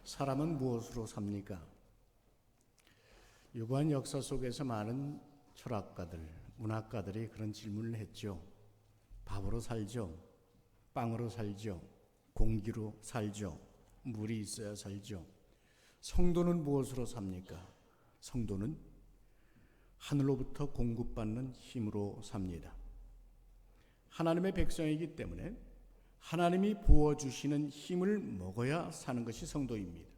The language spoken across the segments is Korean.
사람은 무엇으로 삽니까? 유구한 역사 속에서 많은 철학가들, 문학가들이 그런 질문을 했죠. 밥으로 살죠. 빵으로 살죠. 공기로 살죠. 물이 있어야 살죠. 성도는 무엇으로 삽니까? 성도는 하늘로부터 공급받는 힘으로 삽니다. 하나님의 백성이기 때문에 하나님이 부어주시는 힘을 먹어야 사는 것이 성도입니다.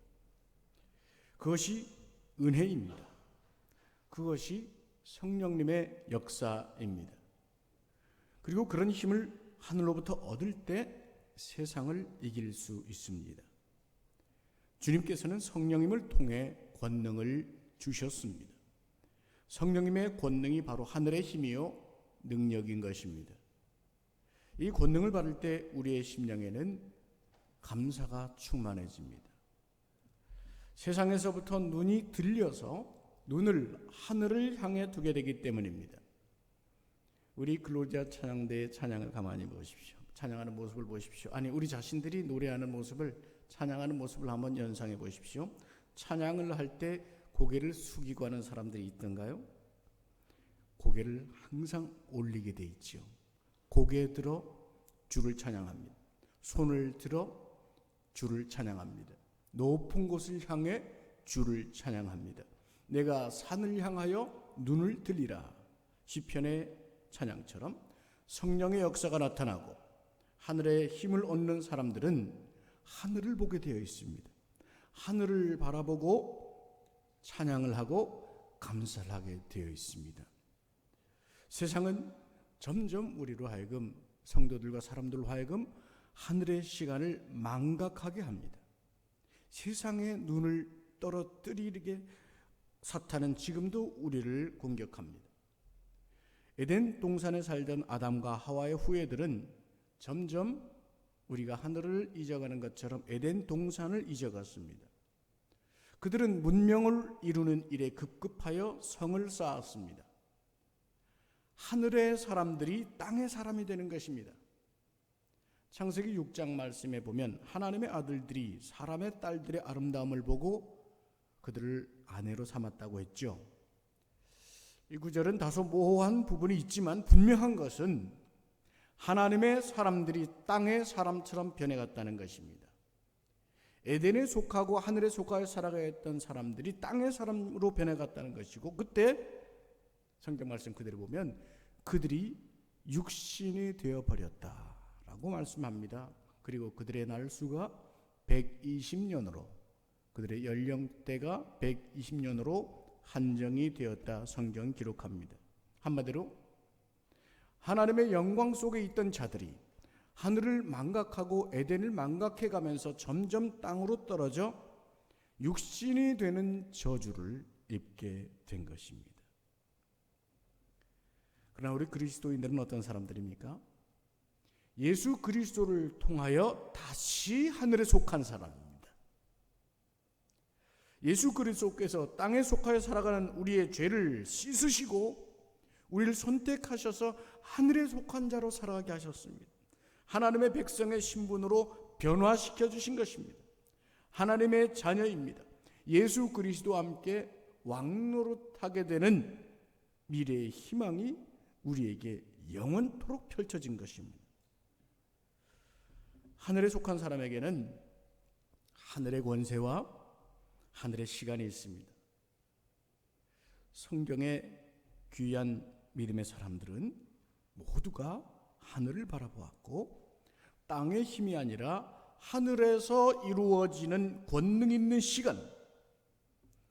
그것이 은혜입니다. 그것이 성령님의 역사입니다. 그리고 그런 힘을 하늘로부터 얻을 때 세상을 이길 수 있습니다. 주님께서는 성령님을 통해 권능을 주셨습니다. 성령님의 권능이 바로 하늘의 힘이요 능력인 것입니다. 이 권능을 받을 때 우리의 심령에는 감사가 충만해집니다. 세상에서부터 눈이 들려서 눈을 하늘을 향해 두게 되기 때문입니다. 우리 글로리아 찬양대의 찬양을 가만히 보십시오. 찬양하는 모습을 보십시오. 아니, 우리 자신들이 노래하는 모습을, 찬양하는 모습을 한번 연상해 보십시오. 찬양을 할 때 고개를 숙이고 하는 사람들이 있던가요? 고개를 항상 올리게 돼 있죠. 고개 들어 주를 찬양합니다. 손을 들어 주를 찬양합니다. 높은 곳을 향해 주를 찬양합니다. 내가 산을 향하여 눈을 들리라. 시편의 찬양처럼 성령의 역사가 나타나고 하늘의 힘을 얻는 사람들은 하늘을 보게 되어 있습니다. 하늘을 바라보고 찬양을 하고 감사를 하게 되어 있습니다. 세상은 점점 우리로 하여금, 성도들과 사람들로 하여금 하늘의 시간을 망각하게 합니다. 세상의 눈을 떨어뜨리게 사탄은 지금도 우리를 공격합니다. 에덴 동산에 살던 아담과 하와의 후예들은 점점 우리가 하늘을 잊어가는 것처럼 에덴 동산을 잊어갔습니다. 그들은 문명을 이루는 일에 급급하여 성을 쌓았습니다. 하늘의 사람들이 땅의 사람이 되는 것입니다. 창세기 6장 말씀에 보면 하나님의 아들들이 사람의 딸들의 아름다움을 보고 그들을 아내로 삼았다고 했죠. 이 구절은 다소 모호한 부분이 있지만 분명한 것은 하나님의 사람들이 땅의 사람처럼 변해갔다는 것입니다. 에덴에 속하고 하늘에 속하여 살아가야 했던 사람들이 땅의 사람으로 변해갔다는 것이고, 그때 성경 말씀 그대로 보면 그들이 육신이 되어버렸다라고 말씀합니다. 그리고 그들의 날수가 120년으로, 그들의 연령대가 120년으로 한정이 되었다 성경 기록합니다. 한마디로 하나님의 영광 속에 있던 자들이 하늘을 망각하고 에덴을 망각해 가면서 점점 땅으로 떨어져 육신이 되는 저주를 입게 된 것입니다. 그러나 우리 그리스도인들은 어떤 사람들입니까? 예수 그리스도를 통하여 다시 하늘에 속한 사람입니다. 예수 그리스도께서 땅에 속하여 살아가는 우리의 죄를 씻으시고 우리를 선택하셔서 하늘에 속한 자로 살아가게 하셨습니다. 하나님의 백성의 신분으로 변화시켜 주신 것입니다. 하나님의 자녀입니다. 예수 그리스도와 함께 왕노릇하게 되는 미래의 희망이 우리에게 영원토록 펼쳐진 것입니다. 하늘에 속한 사람에게는 하늘의 권세와 하늘의 시간이 있습니다. 성경의 귀한 믿음의 사람들은 모두가 하늘을 바라보았고 땅의 힘이 아니라 하늘에서 이루어지는 권능 있는 시간,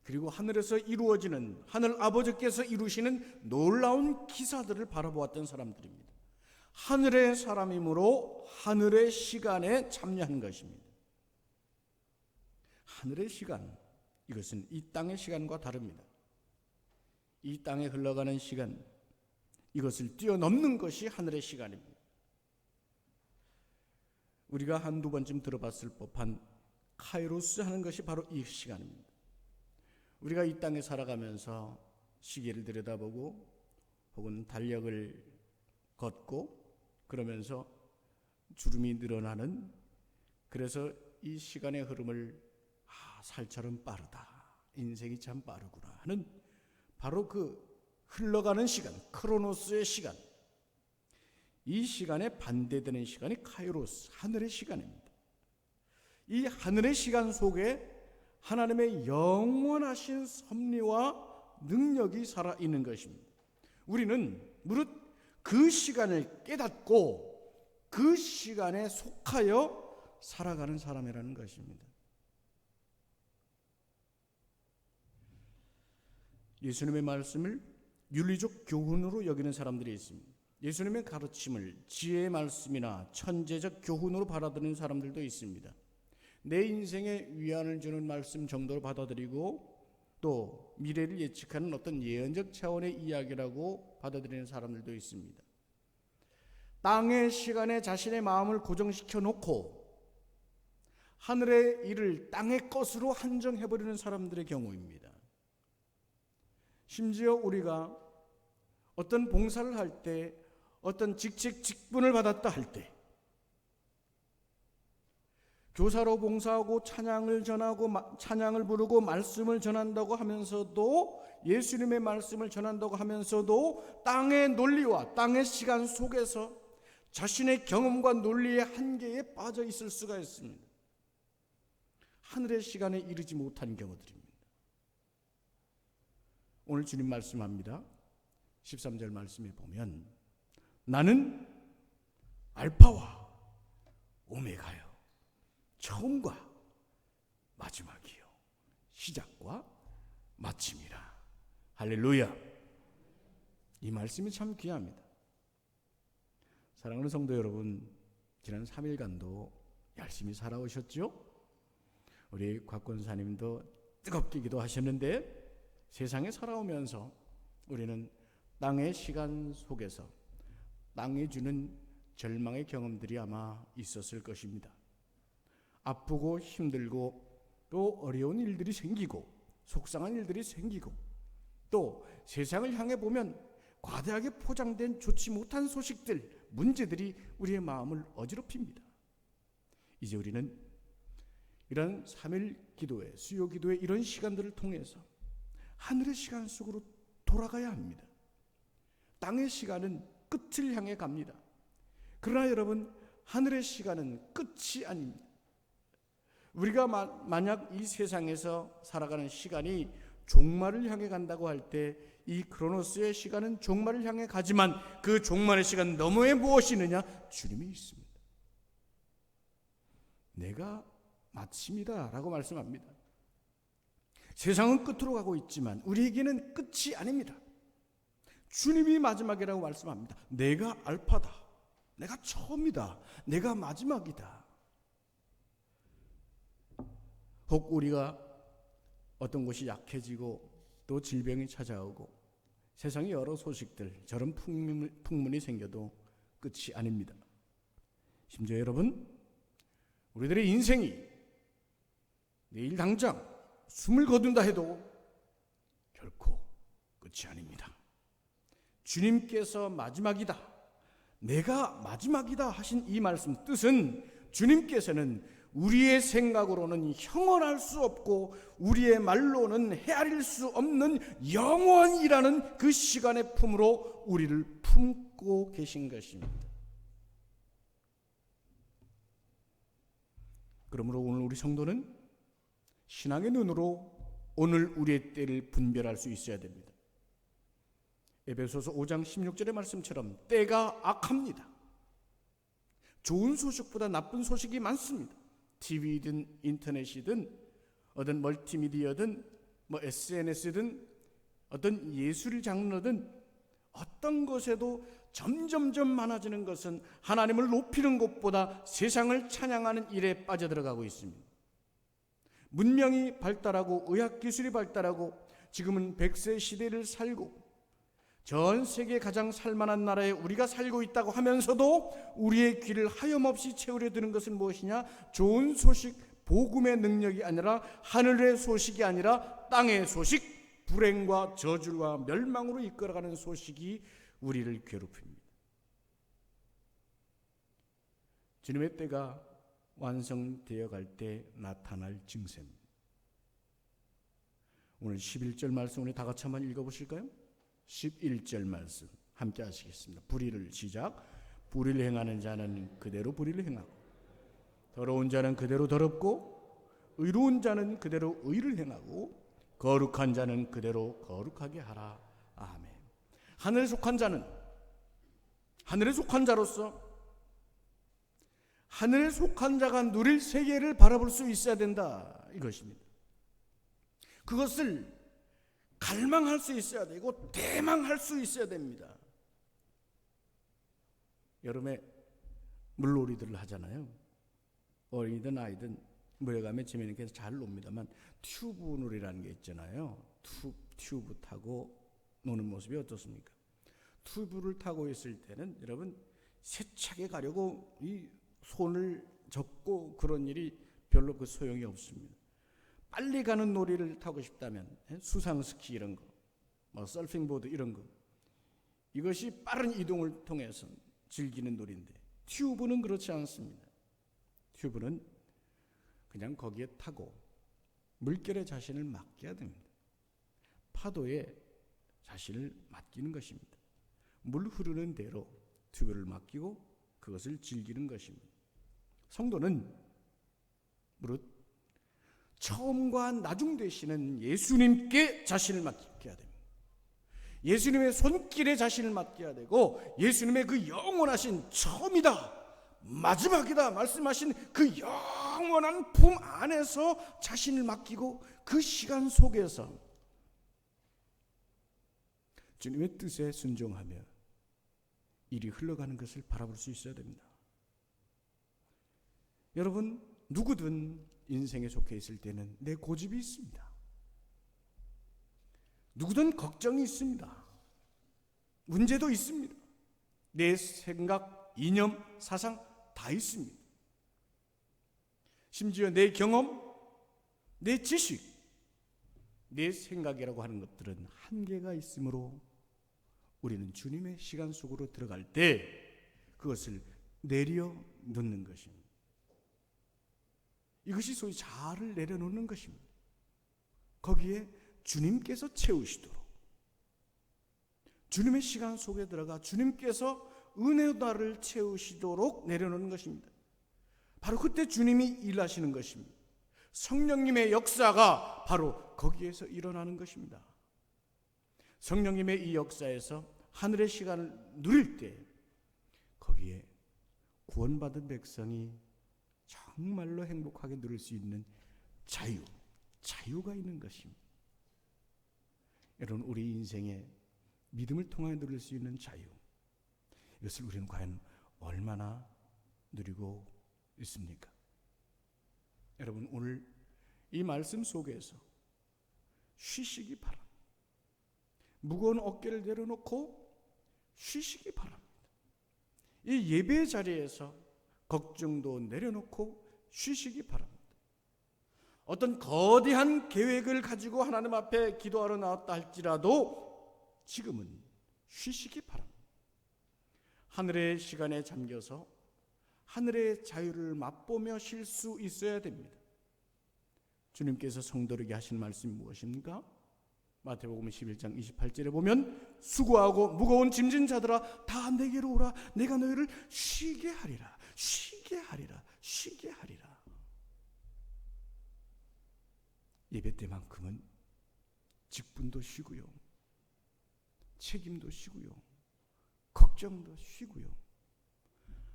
그리고 하늘에서 이루어지는 하늘 아버지께서 이루시는 놀라운 기사들을 바라보았던 사람들입니다. 하늘의 사람이므로 하늘의 시간에 참여한 것입니다. 하늘의 시간, 이것은 이 땅의 시간과 다릅니다. 이 땅에 흘러가는 시간, 이것을 뛰어넘는 것이 하늘의 시간입니다. 우리가 한두 번쯤 들어봤을 법한 카이로스 하는 것이 바로 이 시간입니다. 우리가 이 땅에 살아가면서 시계를 들여다보고 혹은 달력을 걷고 그러면서 주름이 늘어나는, 그래서 이 시간의 흐름을 살처럼 빠르다. 인생이 참 빠르구나 하는 바로 그 흘러가는 시간, 크로노스의 시간. 이 시간에 반대되는 시간이 카이로스, 하늘의 시간입니다. 이 하늘의 시간 속에 하나님의 영원하신 섭리와 능력이 살아있는 것입니다. 우리는 무릇 그 시간을 깨닫고 그 시간에 속하여 살아가는 사람이라는 것입니다. 예수님의 말씀을 윤리적 교훈으로 여기는 사람들이 있습니다. 예수님의 가르침을 지혜의 말씀이나 천재적 교훈으로 받아들이는 사람들도 있습니다. 내 인생에 위안을 주는 말씀 정도로 받아들이고 또 미래를 예측하는 어떤 예언적 차원의 이야기라고 받아들이는 사람들도 있습니다. 땅의 시간에 자신의 마음을 고정시켜 놓고 하늘의 일을 땅의 것으로 한정해버리는 사람들의 경우입니다. 심지어 우리가 어떤 봉사를 할 때, 어떤 직책 직분을 받았다 할 때, 교사로 봉사하고 찬양을 전하고 찬양을 부르고 말씀을 전한다고 하면서도, 예수님의 말씀을 전한다고 하면서도 땅의 논리와 땅의 시간 속에서 자신의 경험과 논리의 한계에 빠져 있을 수가 있습니다. 하늘의 시간에 이르지 못한 경우들입니다. 오늘 주님 말씀합니다. 13절 말씀에 보면 나는 알파와 오메가요, 처음과 마지막이요, 시작과 마침이라. 할렐루야. 이 말씀이 참 귀합니다. 사랑하는 성도 여러분, 지난 3일간도 열심히 살아오셨죠? 우리 곽권사님도 뜨겁게 기도하셨는데, 세상에 살아오면서 우리는 땅의 시간 속에서 땅이 주는 절망의 경험들이 아마 있었을 것입니다. 아프고 힘들고 또 어려운 일들이 생기고 속상한 일들이 생기고 또 세상을 향해 보면 과대하게 포장된 좋지 못한 소식들, 문제들이 우리의 마음을 어지럽힙니다. 이제 우리는 이런 3일 기도회, 수요 기도회 이런 시간들을 통해서 하늘의 시간 속으로 돌아가야 합니다. 땅의 시간은 끝을 향해 갑니다. 그러나 여러분, 하늘의 시간은 끝이 아닙니다. 우리가 만약 이 세상에서 살아가는 시간이 종말을 향해 간다고 할 때, 이 크로노스의 시간은 종말을 향해 가지만 그 종말의 시간 너머에 무엇이 있느냐? 주님이 있습니다. 내가 마침이다 라고 말씀합니다. 세상은 끝으로 가고 있지만 우리에게는 끝이 아닙니다. 주님이 마지막이라고 말씀합니다. 내가 알파다, 내가 처음이다, 내가 마지막이다. 혹 우리가 어떤 것이 약해지고 또 질병이 찾아오고 세상의 여러 소식들, 저런 풍문이 생겨도 끝이 아닙니다. 심지어 여러분, 우리들의 인생이 내일 당장 숨을 거둔다 해도 결코 끝이 아닙니다. 주님께서 마지막이다, 내가 마지막이다 하신 이 말씀 뜻은, 주님께서는 우리의 생각으로는 형언할 수 없고 우리의 말로는 헤아릴 수 없는 영원이라는 그 시간의 품으로 우리를 품고 계신 것입니다. 그러므로 오늘 우리 성도는 신앙의 눈으로 오늘 우리의 때를 분별할 수 있어야 됩니다. 에베소서 5장 16절의 말씀처럼 때가 악합니다. 좋은 소식보다 나쁜 소식이 많습니다. TV든 인터넷이든 어떤 멀티미디어든 SNS든 어떤 예술 장르든 어떤 것에도 점점점 많아지는 것은 하나님을 높이는 것보다 세상을 찬양하는 일에 빠져들어가고 있습니다. 문명이 발달하고 의학기술이 발달하고 지금은 100세 시대를 살고 전 세계 가장 살만한 나라에 우리가 살고 있다고 하면서도 우리의 귀를 하염없이 채우려 드는 것은 무엇이냐? 좋은 소식, 복음의 능력이 아니라, 하늘의 소식이 아니라 땅의 소식, 불행과 저주와 멸망으로 이끌어가는 소식이 우리를 괴롭힙니다. 주님의 때가 완성되어 갈 때 나타날 증세입니다. 오늘 11절 말씀 우리 다 같이 한번 읽어보실까요? 11절 말씀 함께 하시겠습니다. 불의를 시작. 불의를 행하는 자는 그대로 불의를 행하고 더러운 자는 그대로 더럽고 의로운 자는 그대로 의를 행하고 거룩한 자는 그대로 거룩하게 하라. 아멘. 하늘에 속한 자는 하늘에 속한 자로서 하늘에 속한 자가 누릴 세계를 바라볼 수 있어야 된다, 이것입니다. 그것을 갈망할 수 있어야 되고 대망할 수 있어야 됩니다. 여름에 물놀이들을 하잖아요. 어린이든 아이든 물에 가면 재미있게 잘 놉니다만 튜브 놀이라는 게 있잖아요. 튜브 타고 노는 모습이 어떻습니까? 튜브를 타고 있을 때는 여러분 세차게 가려고 이 손을 접고 그런 일이 별로 그 소용이 없습니다. 빨리 가는 놀이를 타고 싶다면 수상 스키 이런 거, 뭐 서핑보드 이런 거, 이것이 빠른 이동을 통해서 즐기는 놀이인데 튜브는 그렇지 않습니다. 튜브는 그냥 거기에 타고 물결에 자신을 맡겨야 됩니다. 파도에 자신을 맡기는 것입니다. 물 흐르는 대로 튜브를 맡기고 그것을 즐기는 것입니다. 성도는 무릇 처음과 나중 되시는 예수님께 자신을 맡겨야 됩니다. 예수님의 손길에 자신을 맡겨야 되고 예수님의 그 영원하신 처음이다 마지막이다 말씀하신 그 영원한 품 안에서 자신을 맡기고 그 시간 속에서 주님의 뜻에 순종하며 일이 흘러가는 것을 바라볼 수 있어야 됩니다. 여러분, 누구든 인생에 속해 있을 때는 내 고집이 있습니다. 누구든 걱정이 있습니다. 문제도 있습니다. 내 생각, 이념, 사상 다 있습니다. 심지어 내 경험, 내 지식, 내 생각이라고 하는 것들은 한계가 있으므로 우리는 주님의 시간 속으로 들어갈 때 그것을 내려놓는 것입니다. 이것이 소위 자아를 내려놓는 것입니다. 거기에 주님께서 채우시도록 주님의 시간 속에 들어가 주님께서 은혜다를 채우시도록 내려놓는 것입니다. 바로 그때 주님이 일하시는 것입니다. 성령님의 역사가 바로 거기에서 일어나는 것입니다. 성령님의 이 역사에서 하늘의 시간을 누릴 때 거기에 구원받은 백성이 정말로 행복하게 누릴 수 있는 자유가 있는 것입니다. 여러분, 우리 인생에 믿음을 통하여 누릴 수 있는 자유, 이것을 우리는 과연 얼마나 누리고 있습니까? 여러분, 오늘 이 말씀 속에서 쉬시기 바랍니다. 무거운 어깨를 내려놓고 쉬시기 바랍니다. 이 예배 자리에서 걱정도 내려놓고 쉬시기 바랍니다. 어떤 거대한 계획을 가지고 하나님 앞에 기도하러 나왔다 할지라도 지금은 쉬시기 바랍니다. 하늘의 시간에 잠겨서 하늘의 자유를 맛보며 쉴 수 있어야 됩니다. 주님께서 성도에게 하신 말씀이 무엇입니까? 마태복음 11장 28절에 보면 수고하고 무거운 짐진 자들아 다 내게로 오라. 내가 너희를 쉬게 하리라. 쉬게 하리라. 쉬게 하리라. 예배 때만큼은 직분도 쉬고요, 책임도 쉬고요, 걱정도 쉬고요,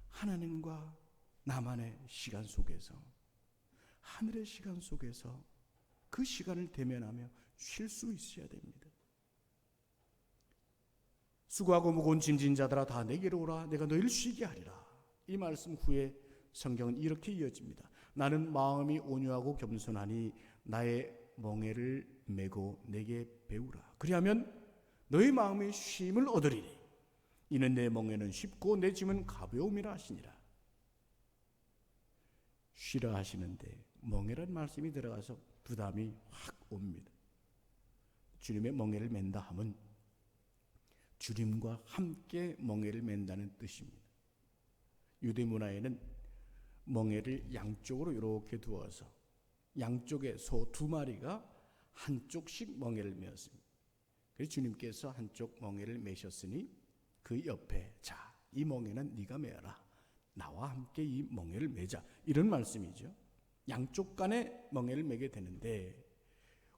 하나님과 나만의 시간 속에서, 하늘의 시간 속에서 그 시간을 대면하며 쉴 수 있어야 됩니다. 수고하고 무거운 짐진 자들아 다 내게로 오라. 내가 너희를 쉬게 하리라. 이 말씀 후에 성경은 이렇게 이어집니다. 나는 마음이 온유하고 겸손하니 나의 멍에를 메고 내게 배우라. 그리하면 너희 마음의 쉼을 얻으리니 이는 내 멍에는 쉽고 내 짐은 가벼움이라 하시니라. 쉬라 하시는데 멍에란 말씀이 들어가서 부담이 확 옵니다. 주님의 멍에를 맨다 하면 주님과 함께 멍에를 맨다는 뜻입니다. 유대 문화에는 멍에를 양쪽으로 이렇게 두어서 양쪽에 소 두 마리가 한쪽씩 멍에를 메었습니다. 그래서 주님께서 한쪽 멍에를 메셨으니 그 옆에 자, 이 멍에는 네가 메어라. 나와 함께 이 멍에를 메자. 이런 말씀이죠. 양쪽 간에 멍에를 메게 되는데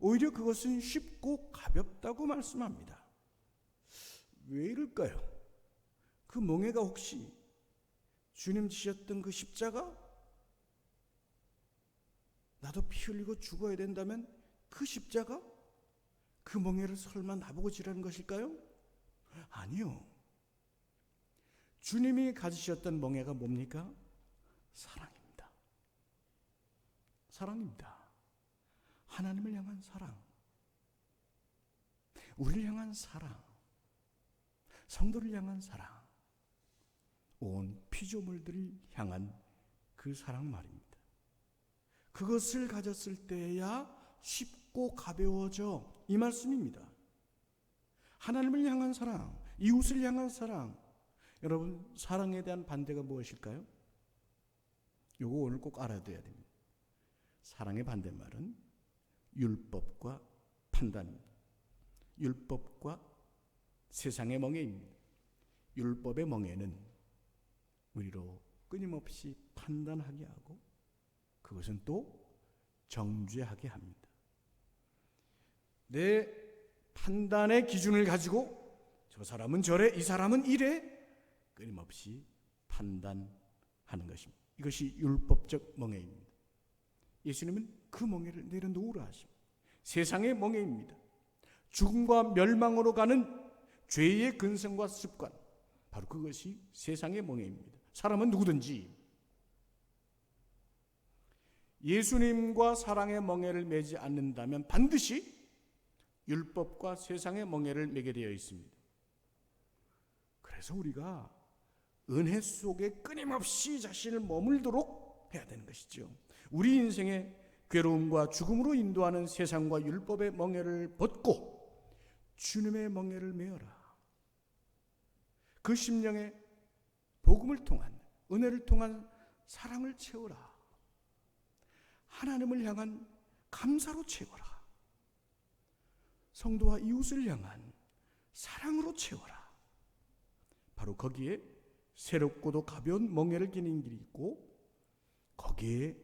오히려 그것은 쉽고 가볍다고 말씀합니다. 왜 이럴까요? 그 멍에가 혹시 주님 지셨던 그 십자가? 나도 피 흘리고 죽어야 된다면 그 십자가? 그 멍에를 설마 나보고 지라는 것일까요? 아니요. 주님이 가지셨던 멍에가 뭡니까? 사랑입니다. 사랑입니다. 하나님을 향한 사랑, 우리를 향한 사랑, 성도를 향한 사랑, 온 피조물들을 향한 그 사랑 말입니다. 그것을 가졌을 때야 쉽고 가벼워져, 이 말씀입니다. 하나님을 향한 사랑, 이웃을 향한 사랑. 여러분, 사랑에 대한 반대가 무엇일까요? 이거 오늘 꼭 알아둬야 됩니다. 사랑의 반대말은 율법과 판단입니다. 율법과 세상의 멍에입니다. 율법의 멍에는 우리로 끊임없이 판단하게 하고 그것은 또 정죄하게 합니다. 내 판단의 기준을 가지고 저 사람은 저래, 이 사람은 이래 끊임없이 판단하는 것입니다. 이것이 율법적 멍에입니다. 예수님은 그 멍에를 내려놓으라 하십니다. 세상의 멍에입니다. 죽음과 멸망으로 가는 죄의 근성과 습관, 바로 그것이 세상의 멍에입니다. 사람은 누구든지 예수님과 사랑의 멍에를 매지 않는다면 반드시 율법과 세상의 멍에를 매게 되어 있습니다. 그래서 우리가 은혜 속에 끊임없이 자신을 머물도록 해야 되는 것이죠. 우리 인생의 괴로움과 죽음으로 인도하는 세상과 율법의 멍에를 벗고 주님의 멍에를 메어라. 그 심령에 복음을 통한, 은혜를 통한 사랑을 채워라. 하나님을 향한 감사로 채워라. 성도와 이웃을 향한 사랑으로 채워라. 바로 거기에 새롭고도 가벼운 멍에를 끼는 길이 있고 거기에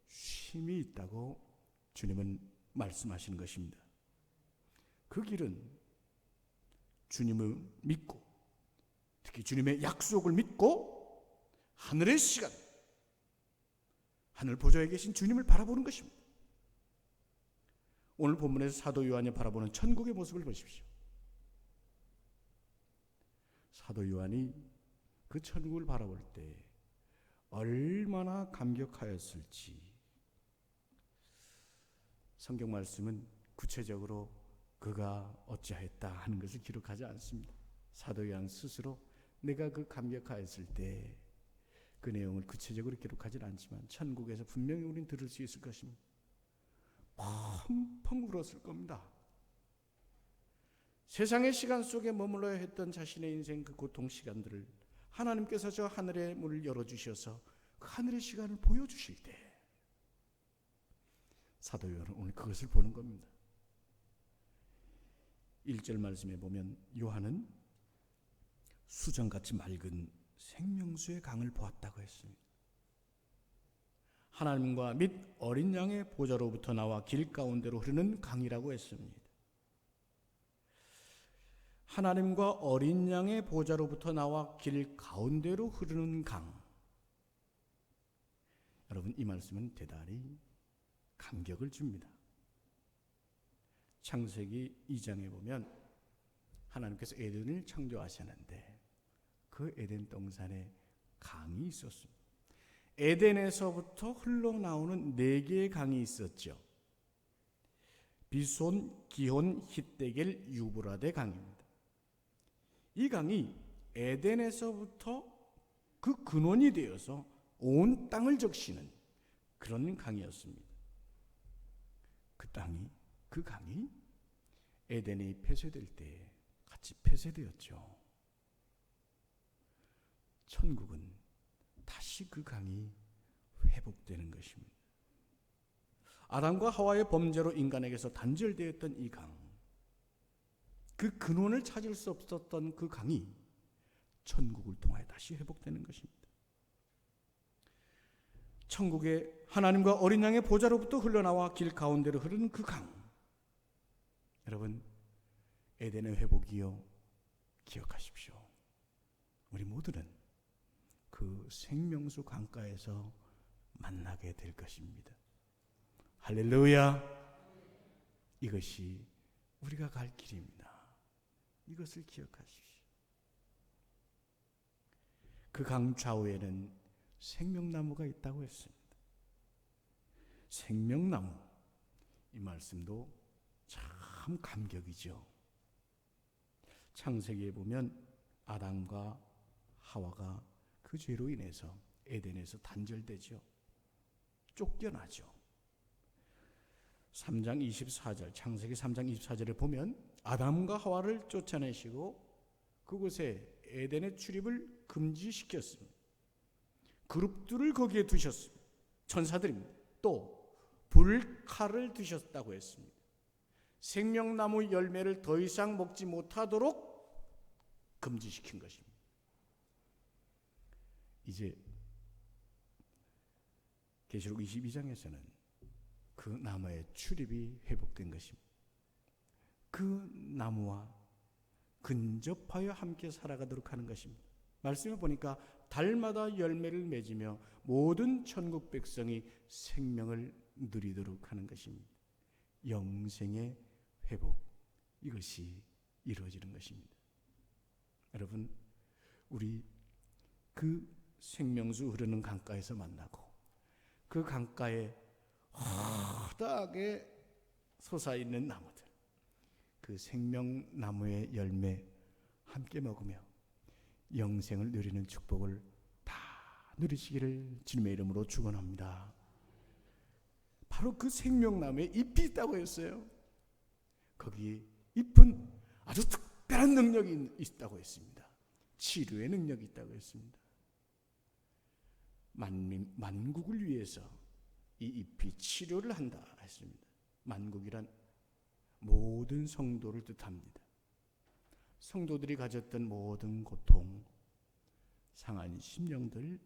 쉼이 있다고 주님은 말씀하시는 것입니다. 그 길은 주님을 믿고 특히 주님의 약속을 믿고 하늘의 시간, 하늘 보좌에 계신 주님을 바라보는 것입니다. 오늘 본문에서 사도 요한이 바라보는 천국의 모습을 보십시오. 사도 요한이 그 천국을 바라볼 때 얼마나 감격하였을지 성경 말씀은 구체적으로 그가 어찌하였다 하는 것을 기록하지 않습니다. 사도 요한 스스로 내가 그 감격하였을 때 그 내용을 구체적으로 기록하지는 않지만 천국에서 분명히 우리는 들을 수 있을 것입니다. 펑펑 울었을 겁니다. 세상의 시간 속에 머물러야 했던 자신의 인생 그 고통 시간들을 하나님께서 저 하늘의 문을 열어주셔서 그 하늘의 시간을 보여주실 때 사도 요한은 오늘 그것을 보는 겁니다. 1절 말씀에 보면 요한은 수정같이 맑은 생명수의 강을 보았다고 했습니다. 하나님과 및 어린 양의 보좌로부터 나와 길 가운데로 흐르는 강이라고 했습니다. 하나님과 어린 양의 보좌로부터 나와 길 가운데로 흐르는 강. 여러분, 이 말씀은 대단히 감격을 줍니다. 창세기 2장에 보면 하나님께서 에덴을 창조하셨는데 그 에덴 동산에 강이 있었습니다. 에덴에서부터 흘러나오는 4개의 강이 있었죠. 비손, 기혼, hit데겔, 유브라데 강입니다. 이 강이 에덴에서부터 그 근원이 되어서 온 땅을 적시는 그런 강이었습니다. 그 강이 에덴이 폐쇄될 때 같이 폐쇄되었죠. 천국은 다시 그 강이 회복되는 것입니다. 아담과 하와의 범죄로 인간에게서 단절되었던 이 강, 그 근원을 찾을 수 없었던 그 강이 천국을 통하여 다시 회복되는 것입니다. 천국에 하나님과 어린 양의 보좌로부터 흘러나와 길 가운데로 흐르는 그 강, 여러분, 에덴의 회복이요, 기억하십시오. 우리 모두는 그 생명수 강가에서 만나게 될 것입니다. 할렐루야. 이것이 우리가 갈 길입니다. 이것을 기억하십시오. 그 강 좌우에는 생명나무가 있다고 했습니다. 생명나무, 이 말씀도 참 감격이죠. 창세기에 보면 아담과 하와가 그 죄로 인해서 에덴에서 단절되죠. 쫓겨나죠. 3장 24절, 창세기 3장 24절에 보면 아담과 하와를 쫓아내시고 그곳에 에덴의 출입을 금지시켰습니다. 그룹들을 거기에 두셨습니다. 천사들입니다. 또 불칼을 두셨다고 했습니다. 생명나무 열매를 더 이상 먹지 못하도록 금지시킨 것입니다. 이제 계시록 22장에서는 그 나무의 출입이 회복된 것입니다. 그 나무와 근접하여 함께 살아가도록 하는 것입니다. 말씀을 보니까 달마다 열매를 맺으며 모든 천국 백성이 생명을 누리도록 하는 것입니다. 영생의 회복, 이것이 이루어지는 것입니다. 여러분, 우리 그 생명수 흐르는 강가에서 만나고 그 강가에 허다하게 솟아있는 나무들, 그 생명나무의 열매 함께 먹으며 영생을 누리는 축복을 다 누리시기를 주님의 이름으로 축원합니다. 바로 그 생명나무에 잎이 있다고 했어요. 거기 잎은 아주 특별한 능력이 있다고 했습니다. 치료의 능력이 있다고 했습니다. 만국을 위해서 이 잎이 치료를 한다 했습니다. 만국이란 모든 성도를 뜻합니다. 성도들이 가졌던 모든 고통, 상한 심령들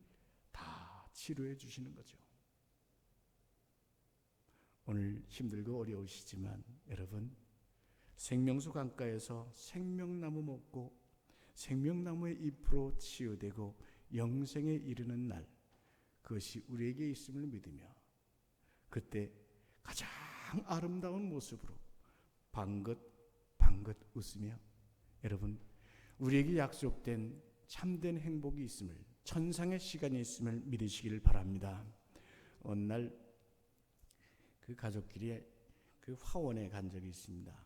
다 치료해 주시는 거죠. 오늘 힘들고 어려우시지만 여러분, 생명수 강가에서 생명나무 먹고 생명나무의 잎으로 치유되고 영생에 이르는 날, 그것이 우리에게 있음을 믿으며 그때 가장 아름다운 모습으로 방긋 웃으며 여러분, 우리에게 약속된 참된 행복이 있음을, 천상의 시간이 있음을 믿으시기를 바랍니다. 어느 날 그 가족끼리 그 화원에 간 적이 있습니다.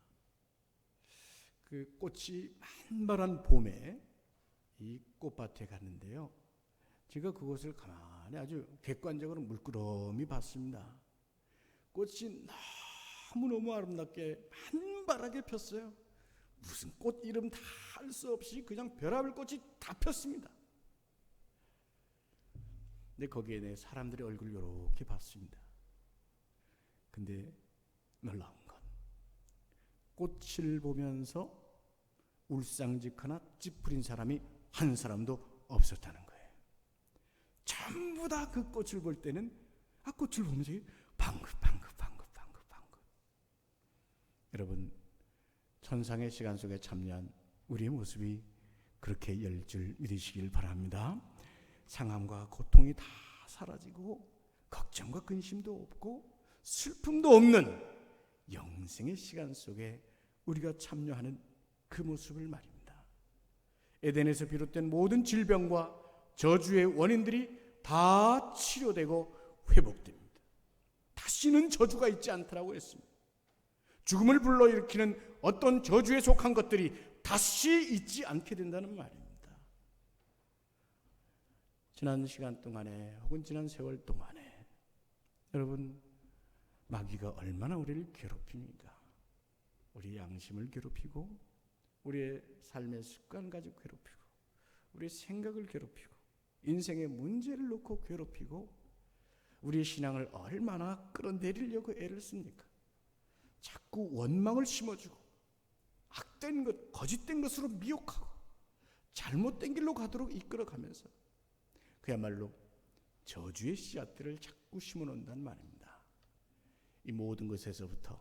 그 꽃이 만발한 봄에 이 꽃밭에 갔는데요, 제가 그것을 가만히 아주 객관적으로 물끄러미 봤습니다. 꽃이 너무너무 아름답게 만발하게 폈어요. 무슨 꽃 이름 다 알 수 없이 그냥 별하별 꽃이 다 폈습니다. 근데 거기에 내 사람들의 얼굴을 이렇게 봤습니다. 근데 놀라운 건 꽃을 보면서 울상직하나 찌푸린 사람이 한 사람도 없었다는 거예요. 전부 다 그 꽃을 볼 때는 꽃을 보면서 방긋. 여러분, 천상의 시간 속에 참여한 우리의 모습이 그렇게 열 줄 믿으시길 바랍니다. 상함과 고통이 다 사라지고 걱정과 근심도 없고 슬픔도 없는 영생의 시간 속에 우리가 참여하는 그 모습을 말입니다. 에덴에서 비롯된 모든 질병과 저주의 원인들이 다 치료되고 회복됩니다. 다시는 저주가 있지 않더라고 했습니다. 죽음을 불러일으키는 어떤 저주에 속한 것들이 다시 있지 않게 된다는 말입니다. 지난 시간 동안에 혹은 지난 세월 동안에 여러분, 마귀가 얼마나 우리를 괴롭힙니까? 우리 양심을 괴롭히고 우리의 삶의 습관 가지고 괴롭히고 우리의 생각을 괴롭히고 인생의 문제를 놓고 괴롭히고 우리의 신앙을 얼마나 끌어내리려고 애를 씁니까? 자꾸 원망을 심어주고 악된 것, 거짓된 것으로 미혹하고 잘못된 길로 가도록 이끌어가면서 그야말로 저주의 씨앗들을 자꾸 심어놓는다는 말입니다. 이 모든 것에서부터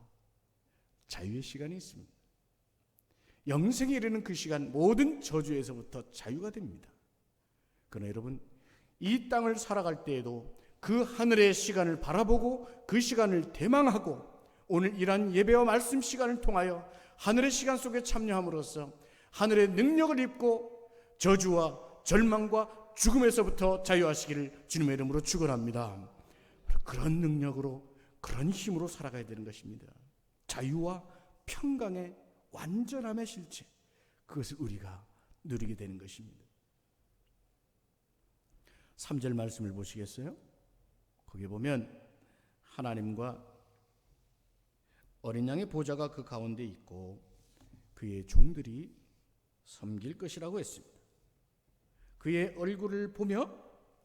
자유의 시간이 있습니다. 영생에 이르는 그 시간, 모든 저주에서부터 자유가 됩니다. 그러나 여러분, 이 땅을 살아갈 때에도 그 하늘의 시간을 바라보고 그 시간을 대망하고 오늘 이러한 예배와 말씀 시간을 통하여 하늘의 시간 속에 참여함으로써 하늘의 능력을 입고 저주와 절망과 죽음에서부터 자유하시기를 주님의 이름으로 축원합니다. 그런 능력으로, 그런 힘으로 살아가야 되는 것입니다. 자유와 평강의 완전함의 실체, 그것을 우리가 누리게 되는 것입니다. 3절 말씀을 보시겠어요? 거기에 보면 하나님과 어린 양의 보좌가 그 가운데 있고 그의 종들이 섬길 것이라고 했습니다. 그의 얼굴을 보며,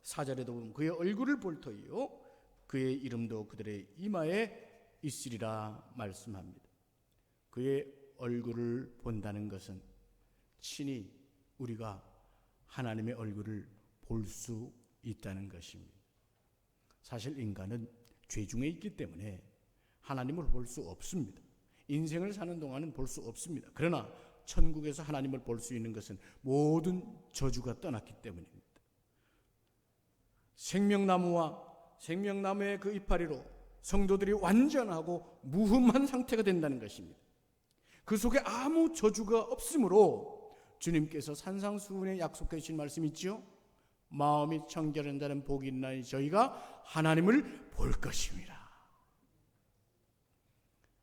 4절에도 보면 그의 얼굴을 볼 터이요 그의 이름도 그들의 이마에 있으리라 말씀합니다. 그의 얼굴을 본다는 것은 친히 우리가 하나님의 얼굴을 볼 수 있다는 것입니다. 사실 인간은 죄 중에 있기 때문에 하나님을 볼 수 없습니다. 인생을 사는 동안은 볼 수 없습니다. 그러나 천국에서 하나님을 볼 수 있는 것은 모든 저주가 떠났기 때문입니다. 생명나무의 그 이파리로 성도들이 완전하고 무흠한 상태가 된다는 것입니다. 그 속에 아무 저주가 없으므로 주님께서 산상수훈에 약속해 주신 말씀이 있죠. 마음이 청결한 자는 복이 있나니 저희가 하나님을 볼 것입니다.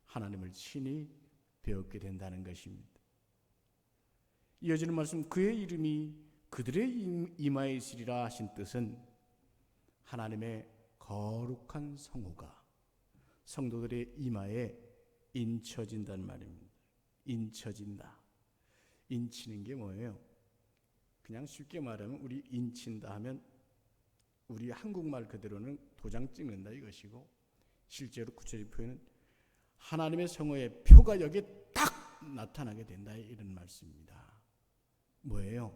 하나님을 친히 배웠게 된다는 것입니다. 이어지는 말씀, 그의 이름이 그들의 이마에 있으리라 하신 뜻은 하나님의 거룩한 성호가 성도들의 이마에 인쳐진다는 말입니다. 인쳐진다. 인치는 게 뭐예요? 그냥 쉽게 말하면 우리 인친다 하면 우리 한국말 그대로는 도장 찍는다 이것이고, 실제로 구체적인 표현은 하나님의 성호의 표가 여기에 딱 나타나게 된다 이런 말씀입니다. 뭐예요?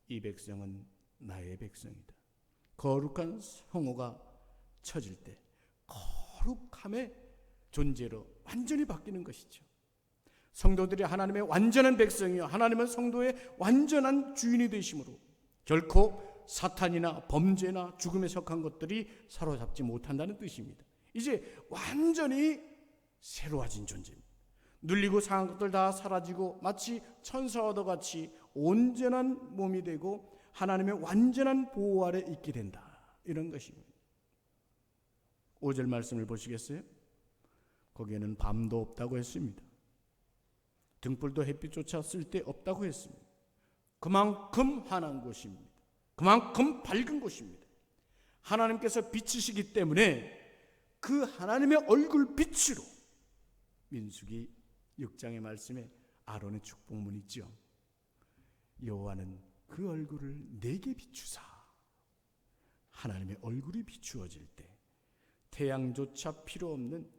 이 백성은 나의 백성이다. 거룩한 성호가 쳐질 때 거룩함의 존재로 완전히 바뀌는 것이죠. 성도들이 하나님의 완전한 백성이요 하나님은 성도의 완전한 주인이 되심으로 결코 사탄이나 범죄나 죽음에 속한 것들이 사로잡지 못한다는 뜻입니다. 이제 완전히 새로워진 존재입니다. 눌리고 상한 것들 다 사라지고 마치 천사와도 같이 온전한 몸이 되고 하나님의 완전한 보호 아래 있게 된다, 이런 것입니다. 5절 말씀을 보시겠어요? 거기에는 밤도 없다고 했습니다. 등불도 햇빛조차 쓸데 없다고 했습니다. 그만큼 환한 곳입니다. 그만큼 밝은 곳입니다. 하나님께서 빛이시기 때문에 그 하나님의 얼굴 빛으로, 민수기 6장의 말씀에 아론의 축복문 있죠. 여호와는 그 얼굴을 내게 비추사. 하나님의 얼굴이 비추어질 때 태양조차 필요 없는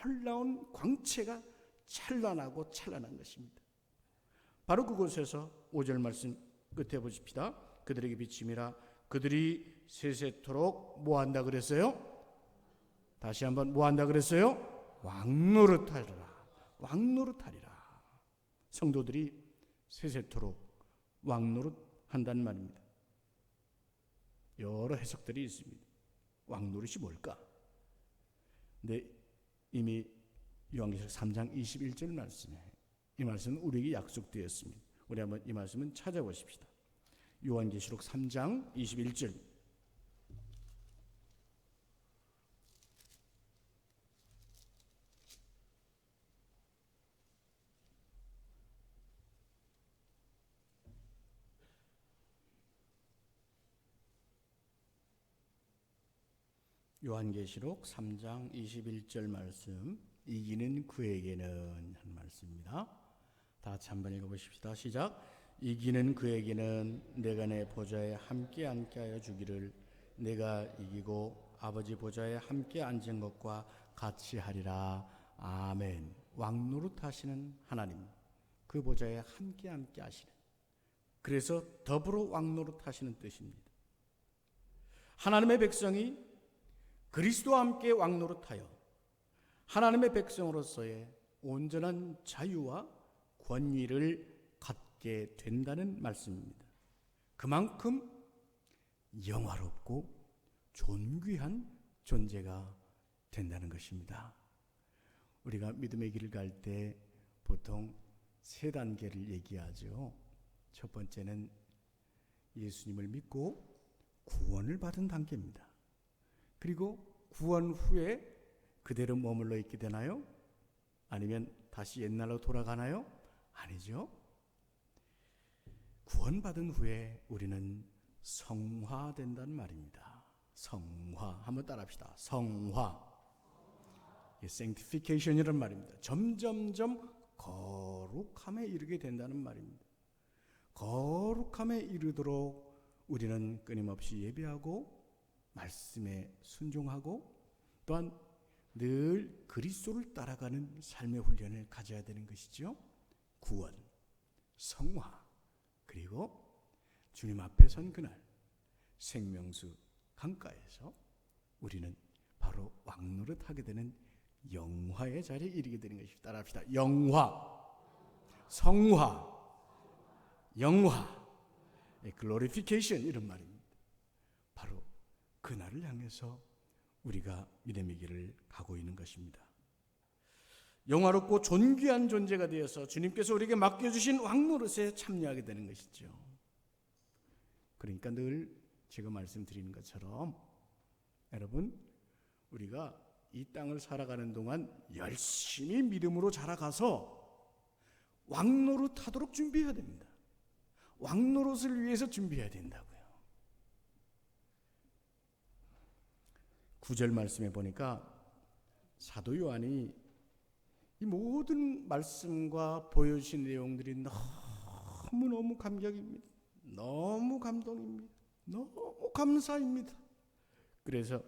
놀라운 광채가 찬란하고 찬란한 것입니다. 바로 그곳에서 5절 말씀 끝에 보십시다. 그들에게 비침이라. 그들이 세세토록 뭐한다 그랬어요? 다시 한번 뭐한다 그랬어요? 왕노릇하리라. 왕노릇하리라. 성도들이 세세토록 왕노릇한다는 말입니다. 여러 해석들이 있습니다. 왕노릇이 뭘까? 근데 이미 요한계시록 3장 21절 말씀에 이 말씀은 우리에게 약속되었습니다. 우리 한번 이 말씀은 찾아보십시다. 요한계시록 3장 21절. 요한계시록 3장 21절 말씀, 이기는 그에게는 한 말씀입니다. 다 같이 한번 읽어보십시다. 시작. 이기는 그에게는 내가 내 보좌에 함께 앉게 하여 주기를 내가 이기고 아버지 보좌에 함께 앉은 것과 같이 하리라. 아멘. 왕노릇 하시는 하나님, 그 보좌에 함께 하시는, 그래서 더불어 왕노릇 하시는 뜻입니다. 하나님의 백성이 그리스도와 함께 왕노릇하여 하나님의 백성으로서의 온전한 자유와 권위를 갖게 된다는 말씀입니다. 그만큼 영화롭고 존귀한 존재가 된다는 것입니다. 우리가 믿음의 길을 갈 때 보통 세 단계를 얘기하죠. 첫 번째는 예수님을 믿고 구원을 받은 단계입니다. 그리고 구원 후에 그대로 머물러 있게 되나요? 아니면 다시 옛날로 돌아가나요? 아니죠. 구원받은 후에 우리는 성화된다는 말입니다. 성화, 한번 따라합시다. 성화. sanctification이라는 말입니다. 점점점 거룩함에 이르게 된다는 말입니다. 거룩함에 이르도록 우리는 끊임없이 예배하고 말씀에 순종하고 또한 늘 그리스도를 따라가는 삶의 훈련을 가져야 되는 것이죠. 구원, 성화, 그리고 주님 앞에 선 그날 생명수 강가에서 우리는 바로 왕노릇하게 되는 영화의 자리에 이르게 되는 것입니다. 따라합시다. 영화, 성화, 영화, 글로리피케이션, 이런 말입니다. 바로 그날을 향해서 우리가 믿음의 길을 가고 있는 것입니다. 영화롭고 존귀한 존재가 되어서 주님께서 우리에게 맡겨주신 왕노릇에 참여하게 되는 것이죠. 그러니까 늘 제가 말씀드리는 것처럼 여러분, 우리가 이 땅을 살아가는 동안 열심히 믿음으로 자라가서 왕노릇 하도록 준비해야 됩니다. 왕노릇을 위해서 준비해야 된다고요. 9절 말씀에 보니까 사도 요한이 이 모든 말씀과 보여주신 내용들이 너무너무 감격입니다. 너무 감동입니다. 너무 감사입니다. 그래서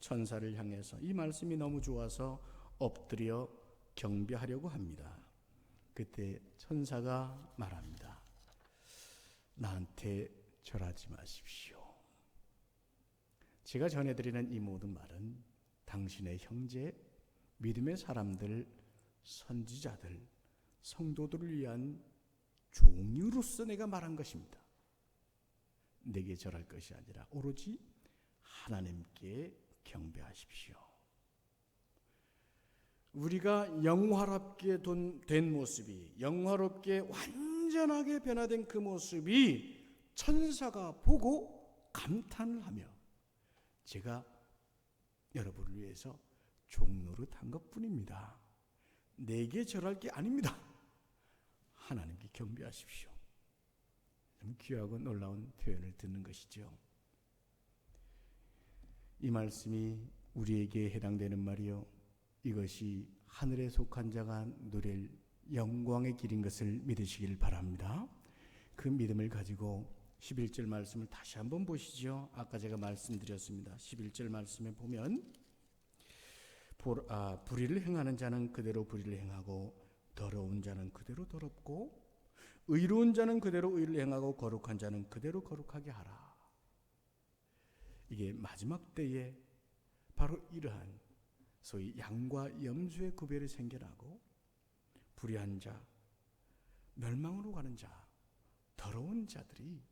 천사를 향해서 이 말씀이 너무 좋아서 엎드려 경배하려고 합니다. 그때 천사가 말합니다. 나한테 절하지 마십시오. 제가 전해드리는 이 모든 말은 당신의 형제, 믿음의 사람들, 선지자들, 성도들을 위한 종류로서 내가 말한 것입니다. 내게 절할 것이 아니라 오로지 하나님께 경배하십시오. 우리가 영화롭게 된 모습이, 영화롭게 완전하게 변화된 그 모습이 천사가 보고 감탄을 하며 제가 여러분을 위해서 종노릇한 것뿐입니다. 내게 절할 게 아닙니다. 하나님께 경배하십시오. 귀하고 놀라운 표현을 듣는 것이죠. 이 말씀이 우리에게 해당되는 말이요, 이것이 하늘에 속한 자가 누릴 영광의 길인 것을 믿으시길 바랍니다. 그 믿음을 가지고 11절 말씀을 다시 한번 보시죠. 아까 제가 말씀드렸습니다. 11절 말씀에 보면 불의를 행하는 자는 그대로 불의를 행하고 더러운 자는 그대로 더럽고 의로운 자는 그대로 의를 행하고 거룩한 자는 그대로 거룩하게 하라. 이게 마지막 때에 바로 이러한 소위 양과 염소의 구별이 생겨나고 불의한 자, 멸망으로 가는 자, 더러운 자들이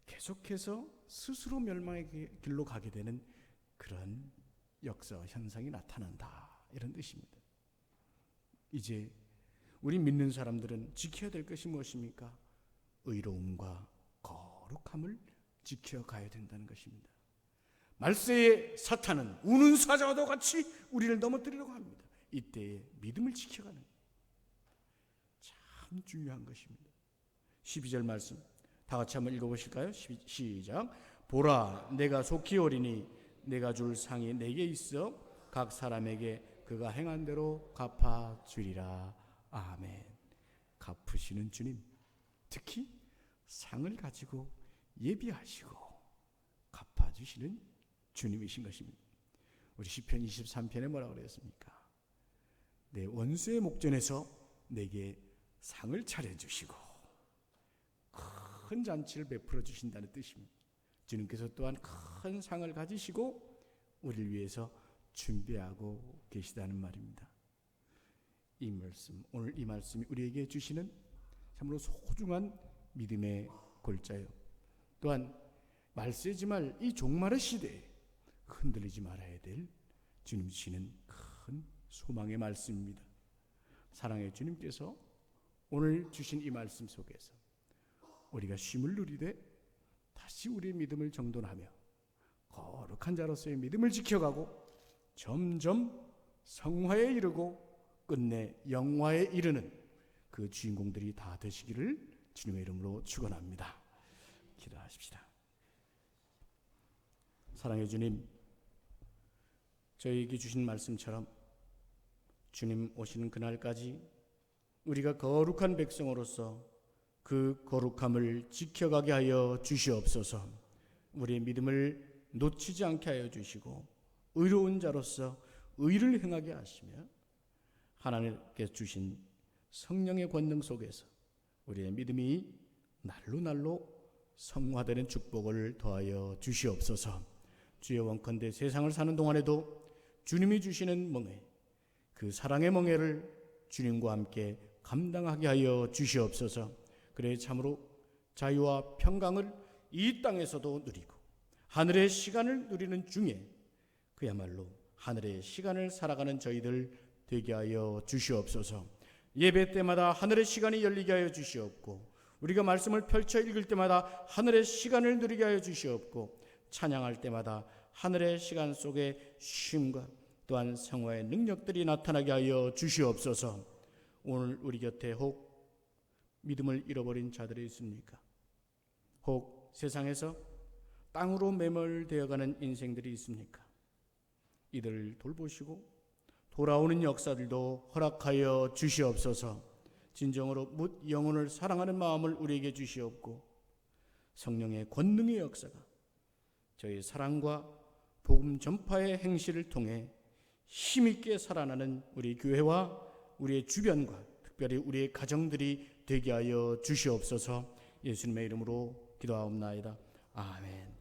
계속해서 스스로 멸망의 길로 가게 되는 그런 역사와 현상이 나타난다, 이런 뜻입니다. 이제 우리 믿는 사람들은 지켜야 될 것이 무엇입니까? 의로움과 거룩함을 지켜가야 된다는 것입니다. 말세의 사탄은 우는 사자와도 같이 우리를 넘어뜨리려고 합니다. 이때에 믿음을 지켜가는 참 중요한 것입니다. 12절 말씀 다 같이 한번 읽어보실까요? 시작. 보라, 내가 속히 오리니 내가 줄 상이 내게 있어 각 사람에게 그가 행한 대로 갚아주리라. 아멘. 갚으시는 주님, 특히 상을 가지고 예비하시고 갚아주시는 도와주시는 주님이신 것입니다. 우리 시편 23편에 뭐라고 그랬습니까? 내 원수의 목전에서 내게 상을 차려주시고 큰 잔치를 베풀어 주신다는 뜻입니다. 주님께서 또한 큰 상을 가지시고 우리를 위해서 준비하고 계시다는 말입니다. 이 말씀, 오늘 이 말씀이 우리에게 주시는 참으로 소중한 믿음의 골자요. 또한 말세지 말 이 종말의 시대에 흔들리지 말아야 될 주님 주시는 큰 소망의 말씀입니다. 사랑의 주님께서 오늘 주신 이 말씀 속에서 우리가 쉼을 누리되 다시 우리의 믿음을 정돈하며 거룩한 자로서의 믿음을 지켜가고 점점 성화에 이르고 끝내 영화에 이르는 그 주인공들이 다 되시기를 주님의 이름으로 축원합니다. 기도하십시다. 사랑의 주님, 저희에게 주신 말씀처럼 주님 오시는 그날까지 우리가 거룩한 백성으로서 그 거룩함을 지켜가게 하여 주시옵소서. 우리의 믿음을 놓치지 않게 하여 주시고 의로운 자로서 의를 행하게 하시며 하나님께 주신 성령의 권능 속에서 우리의 믿음이 날로 날로 성화되는 축복을 더하여 주시옵소서. 주여, 원컨대 세상을 사는 동안에도 주님이 주시는 멍에, 그 사랑의 멍에를 주님과 함께 감당하게 하여 주시옵소서. 그래 참으로 자유와 평강을 이 땅에서도 누리고 하늘의 시간을 누리는 중에 그야말로 하늘의 시간을 살아가는 저희들 되게 하여 주시옵소서. 예배 때마다 하늘의 시간이 열리게 하여 주시옵고 우리가 말씀을 펼쳐 읽을 때마다 하늘의 시간을 누리게 하여 주시옵고 찬양할 때마다 하늘의 시간 속에 쉼과 또한 성화의 능력들이 나타나게 하여 주시옵소서. 오늘 우리 곁에 혹 믿음을 잃어버린 자들이 있습니까? 혹 세상에서 땅으로 매몰되어가는 인생들이 있습니까? 이들을 돌보시고 돌아오는 역사들도 허락하여 주시옵소서. 진정으로 묻 영혼을 사랑하는 마음을 우리에게 주시옵고 성령의 권능의 역사가 저희 사랑과 복음 전파의 행실을 통해 힘있게 살아나는 우리 교회와 우리의 주변과 특별히 우리의 가정들이 되게 하여 주시옵소서. 예수님의 이름으로 기도하옵나이다. 아멘.